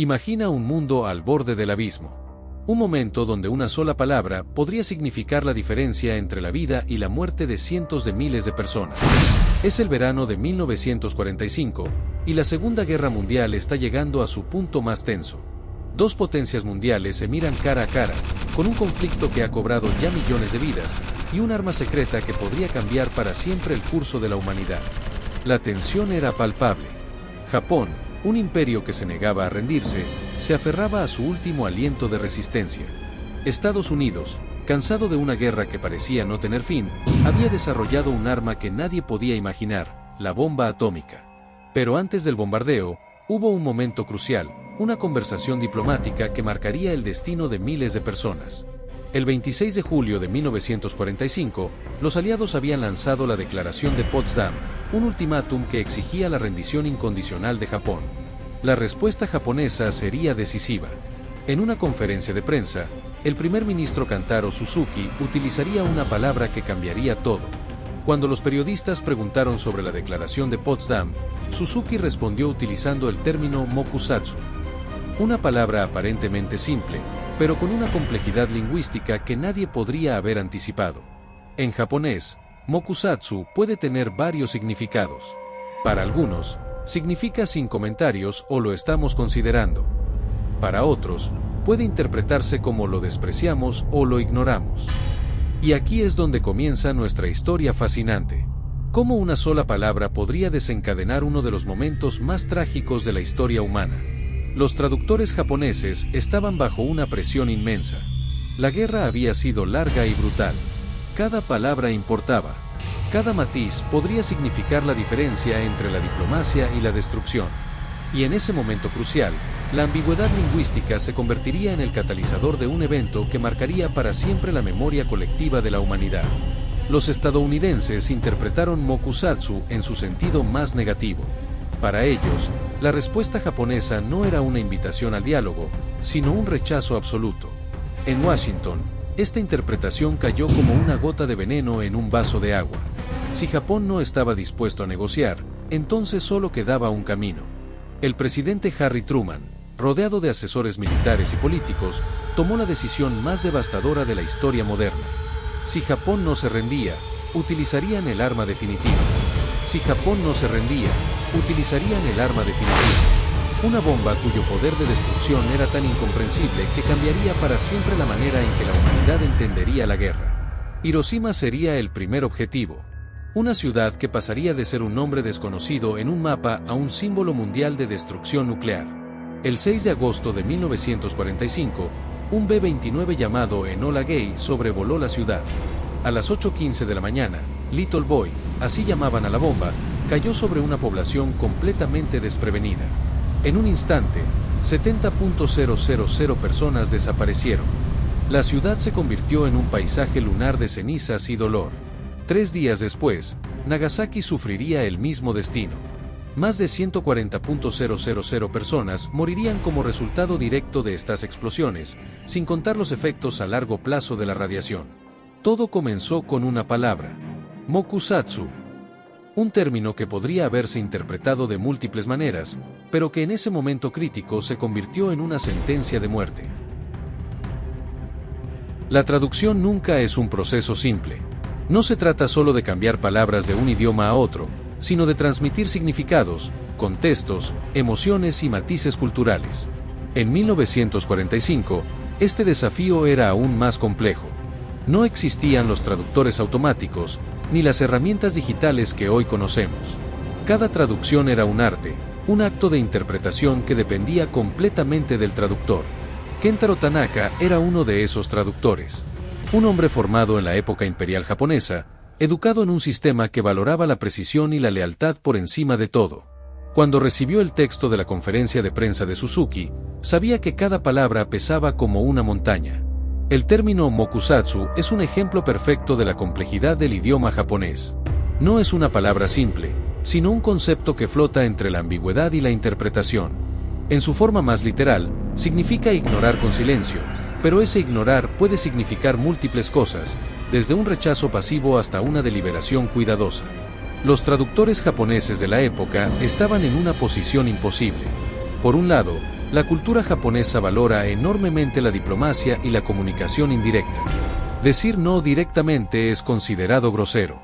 Imagina un mundo al borde del abismo. Un momento donde una sola palabra podría significar la diferencia entre la vida y la muerte de cientos de miles de personas. Es el verano de 1945, y la Segunda Guerra Mundial está llegando a su punto más tenso. Dos potencias mundiales se miran cara a cara, con un conflicto que ha cobrado ya millones de vidas, y un arma secreta que podría cambiar para siempre el curso de la humanidad. La tensión era palpable. Japón, un imperio que se negaba a rendirse, se aferraba a su último aliento de resistencia. Estados Unidos, cansado de una guerra que parecía no tener fin, había desarrollado un arma que nadie podía imaginar, la bomba atómica. Pero antes del bombardeo, hubo un momento crucial, una conversación diplomática que marcaría el destino de miles de personas. El 26 de julio de 1945, los aliados habían lanzado la Declaración de Potsdam, un ultimátum que exigía la rendición incondicional de Japón. La respuesta japonesa sería decisiva. En una conferencia de prensa, el primer ministro Kantaro Suzuki utilizaría una palabra que cambiaría todo. Cuando los periodistas preguntaron sobre la Declaración de Potsdam, Suzuki respondió utilizando el término mokusatsu. Una palabra aparentemente simple, pero con una complejidad lingüística que nadie podría haber anticipado. En japonés, mokusatsu puede tener varios significados. Para algunos, significa sin comentarios o lo estamos considerando. Para otros, puede interpretarse como lo despreciamos o lo ignoramos. Y aquí es donde comienza nuestra historia fascinante. ¿Cómo una sola palabra podría desencadenar uno de los momentos más trágicos de la historia humana? Los traductores japoneses estaban bajo una presión inmensa. La guerra había sido larga y brutal. Cada palabra importaba. Cada matiz podría significar la diferencia entre la diplomacia y la destrucción. Y en ese momento crucial, la ambigüedad lingüística se convertiría en el catalizador de un evento que marcaría para siempre la memoria colectiva de la humanidad. Los estadounidenses interpretaron mokusatsu en su sentido más negativo. Para ellos, la respuesta japonesa no era una invitación al diálogo, sino un rechazo absoluto. En Washington, esta interpretación cayó como una gota de veneno en un vaso de agua. Si Japón no estaba dispuesto a negociar, entonces solo quedaba un camino. El presidente Harry Truman, rodeado de asesores militares y políticos, tomó la decisión más devastadora de la historia moderna. Si Japón no se rendía, utilizarían el arma definitiva. Si Japón no se rendía, utilizarían el arma definitiva. Una bomba cuyo poder de destrucción era tan incomprensible que cambiaría para siempre la manera en que la humanidad entendería la guerra. Hiroshima sería el primer objetivo. Una ciudad que pasaría de ser un nombre desconocido en un mapa a un símbolo mundial de destrucción nuclear. El 6 de agosto de 1945, un B-29 llamado Enola Gay sobrevoló la ciudad. A las 8:15 de la mañana, Little Boy, así llamaban a la bomba, cayó sobre una población completamente desprevenida. En un instante, 70.000 personas desaparecieron. La ciudad se convirtió en un paisaje lunar de cenizas y dolor. 3 días después, Nagasaki sufriría el mismo destino. Más de 140.000 personas morirían como resultado directo de estas explosiones, sin contar los efectos a largo plazo de la radiación. Todo comenzó con una palabra: mokusatsu. Un término que podría haberse interpretado de múltiples maneras, pero que en ese momento crítico se convirtió en una sentencia de muerte. La traducción nunca es un proceso simple. No se trata solo de cambiar palabras de un idioma a otro, sino de transmitir significados, contextos, emociones y matices culturales. En 1945, este desafío era aún más complejo. No existían los traductores automáticos, ni las herramientas digitales que hoy conocemos. Cada traducción era un arte, un acto de interpretación que dependía completamente del traductor. Kentaro Tanaka era uno de esos traductores. Un hombre formado en la época imperial japonesa, educado en un sistema que valoraba la precisión y la lealtad por encima de todo. Cuando recibió el texto de la conferencia de prensa de Suzuki, sabía que cada palabra pesaba como una montaña. El término mokusatsu es un ejemplo perfecto de la complejidad del idioma japonés. No es una palabra simple, sino un concepto que flota entre la ambigüedad y la interpretación. En su forma más literal, significa ignorar con silencio, pero ese ignorar puede significar múltiples cosas, desde un rechazo pasivo hasta una deliberación cuidadosa. Los traductores japoneses de la época estaban en una posición imposible. Por un lado, La cultura japonesa valora enormemente la diplomacia y la comunicación indirecta. Decir no directamente es considerado grosero.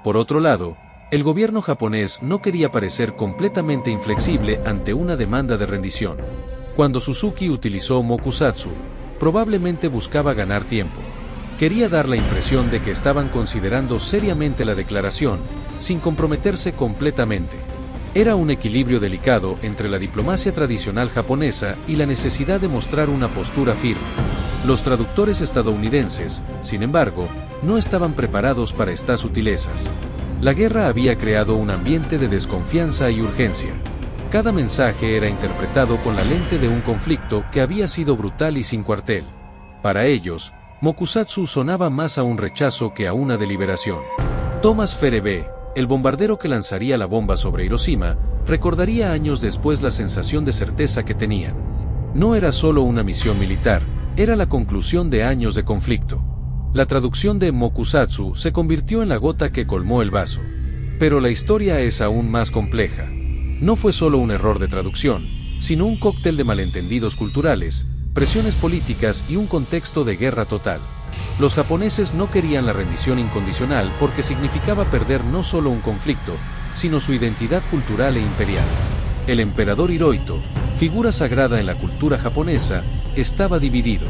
Por otro lado, el gobierno japonés no quería parecer completamente inflexible ante una demanda de rendición. Cuando Suzuki utilizó mokusatsu, probablemente buscaba ganar tiempo. Quería dar la impresión de que estaban considerando seriamente la declaración, sin comprometerse completamente. Era un equilibrio delicado entre la diplomacia tradicional japonesa y la necesidad de mostrar una postura firme. Los traductores estadounidenses, sin embargo, no estaban preparados para estas sutilezas. La guerra había creado un ambiente de desconfianza y urgencia. Cada mensaje era interpretado con la lente de un conflicto que había sido brutal y sin cuartel. Para ellos, mokusatsu sonaba más a un rechazo que a una deliberación. Thomas Farebe, el bombardero que lanzaría la bomba sobre Hiroshima, recordaría años después la sensación de certeza que tenían. No era solo una misión militar, era la conclusión de años de conflicto. La traducción de mokusatsu se convirtió en la gota que colmó el vaso. Pero la historia es aún más compleja. No fue solo un error de traducción, sino un cóctel de malentendidos culturales, presiones políticas y un contexto de guerra total. Los japoneses no querían la rendición incondicional porque significaba perder no solo un conflicto, sino su identidad cultural e imperial. El emperador Hirohito, figura sagrada en la cultura japonesa, estaba dividido.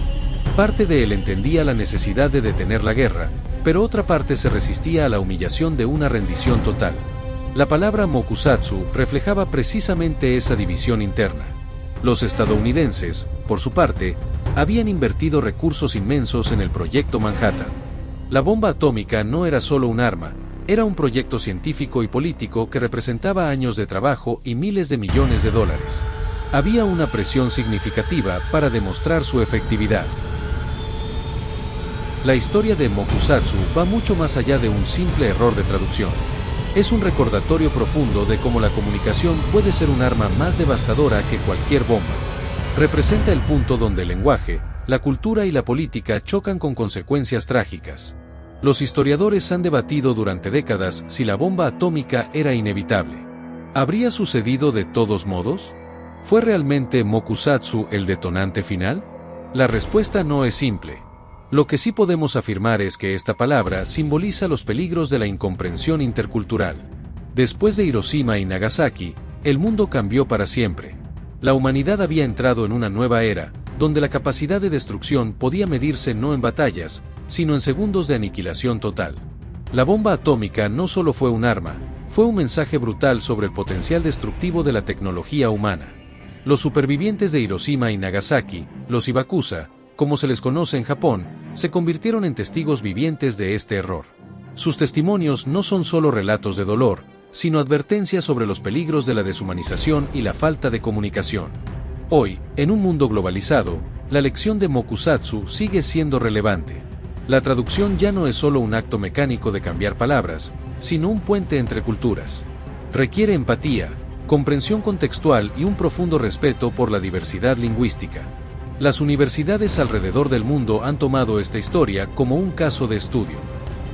Parte de él entendía la necesidad de detener la guerra, pero otra parte se resistía a la humillación de una rendición total. La palabra mokusatsu reflejaba precisamente esa división interna. Los estadounidenses, por su parte, habían invertido recursos inmensos en el proyecto Manhattan. La bomba atómica no era solo un arma, era un proyecto científico y político que representaba años de trabajo y miles de millones de dólares. Había una presión significativa para demostrar su efectividad. La historia de mokusatsu va mucho más allá de un simple error de traducción. Es un recordatorio profundo de cómo la comunicación puede ser un arma más devastadora que cualquier bomba. Representa el punto donde el lenguaje, la cultura y la política chocan con consecuencias trágicas. Los historiadores han debatido durante décadas si la bomba atómica era inevitable. ¿Habría sucedido de todos modos? ¿Fue realmente mokusatsu el detonante final? La respuesta no es simple. Lo que sí podemos afirmar es que esta palabra simboliza los peligros de la incomprensión intercultural. Después de Hiroshima y Nagasaki, el mundo cambió para siempre. La humanidad había entrado en una nueva era, donde la capacidad de destrucción podía medirse no en batallas, sino en segundos de aniquilación total. La bomba atómica no solo fue un arma, fue un mensaje brutal sobre el potencial destructivo de la tecnología humana. Los supervivientes de Hiroshima y Nagasaki, los Hibakusa, como se les conoce en Japón, se convirtieron en testigos vivientes de este error. Sus testimonios no son solo relatos de dolor, sino advertencias sobre los peligros de la deshumanización y la falta de comunicación. Hoy, en un mundo globalizado, la lección de mokusatsu sigue siendo relevante. La traducción ya no es solo un acto mecánico de cambiar palabras, sino un puente entre culturas. Requiere empatía, comprensión contextual y un profundo respeto por la diversidad lingüística. Las universidades alrededor del mundo han tomado esta historia como un caso de estudio.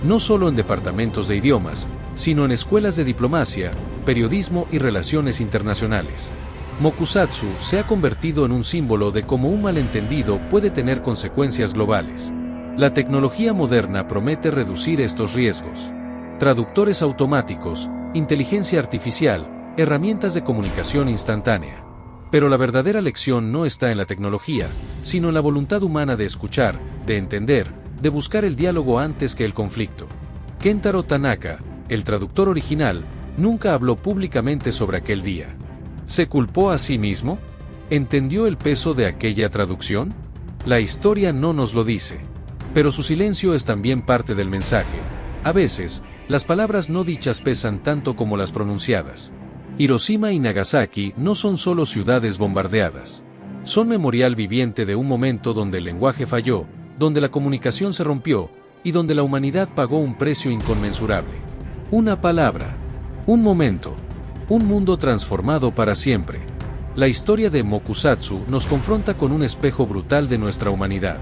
No solo en departamentos de idiomas, sino en escuelas de diplomacia, periodismo y relaciones internacionales. Mokusatsu se ha convertido en un símbolo de cómo un malentendido puede tener consecuencias globales. La tecnología moderna promete reducir estos riesgos. Traductores automáticos, inteligencia artificial, herramientas de comunicación instantánea. Pero la verdadera lección no está en la tecnología, sino en la voluntad humana de escuchar, de entender, de buscar el diálogo antes que el conflicto. Kentaro Tanaka, el traductor original, nunca habló públicamente sobre aquel día. ¿Se culpó a sí mismo? ¿Entendió el peso de aquella traducción? La historia no nos lo dice. Pero su silencio es también parte del mensaje. A veces, las palabras no dichas pesan tanto como las pronunciadas. Hiroshima y Nagasaki no son solo ciudades bombardeadas. Son memorial viviente de un momento donde el lenguaje falló, donde la comunicación se rompió, y donde la humanidad pagó un precio inconmensurable. Una palabra, un momento, un mundo transformado para siempre. La historia de mokusatsu nos confronta con un espejo brutal de nuestra humanidad.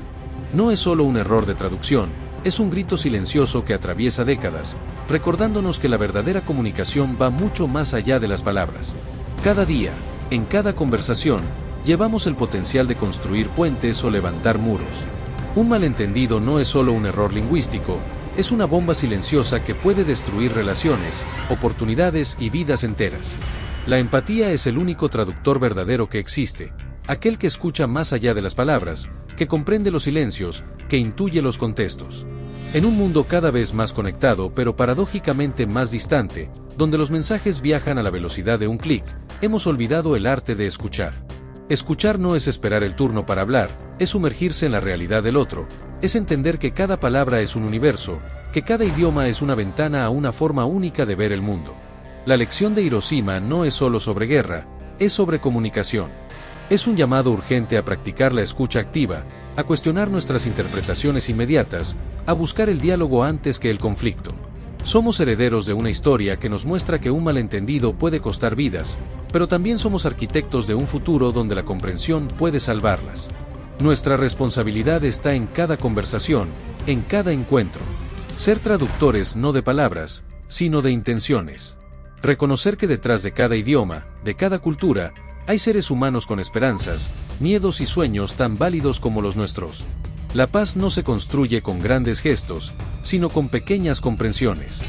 No es solo un error de traducción, es un grito silencioso que atraviesa décadas, recordándonos que la verdadera comunicación va mucho más allá de las palabras. Cada día, en cada conversación, llevamos el potencial de construir puentes o levantar muros. Un malentendido no es solo un error lingüístico, es una bomba silenciosa que puede destruir relaciones, oportunidades y vidas enteras. La empatía es el único traductor verdadero que existe, aquel que escucha más allá de las palabras, que comprende los silencios, que intuye los contextos. En un mundo cada vez más conectado pero paradójicamente más distante, donde los mensajes viajan a la velocidad de un clic, hemos olvidado el arte de escuchar. Escuchar no es esperar el turno para hablar, es sumergirse en la realidad del otro, es entender que cada palabra es un universo, que cada idioma es una ventana a una forma única de ver el mundo. La lección de Hiroshima no es solo sobre guerra, es sobre comunicación. Es un llamado urgente a practicar la escucha activa, a cuestionar nuestras interpretaciones inmediatas, a buscar el diálogo antes que el conflicto. Somos herederos de una historia que nos muestra que un malentendido puede costar vidas, pero también somos arquitectos de un futuro donde la comprensión puede salvarlas. Nuestra responsabilidad está en cada conversación, en cada encuentro. Ser traductores no de palabras, sino de intenciones. Reconocer que detrás de cada idioma, de cada cultura, hay seres humanos con esperanzas, miedos y sueños tan válidos como los nuestros. La paz no se construye con grandes gestos, sino con pequeñas comprensiones.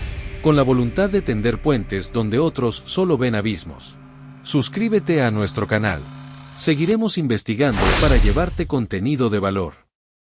Con la voluntad de tender puentes donde otros solo ven abismos. Suscríbete a nuestro canal. Seguiremos investigando para llevarte contenido de valor.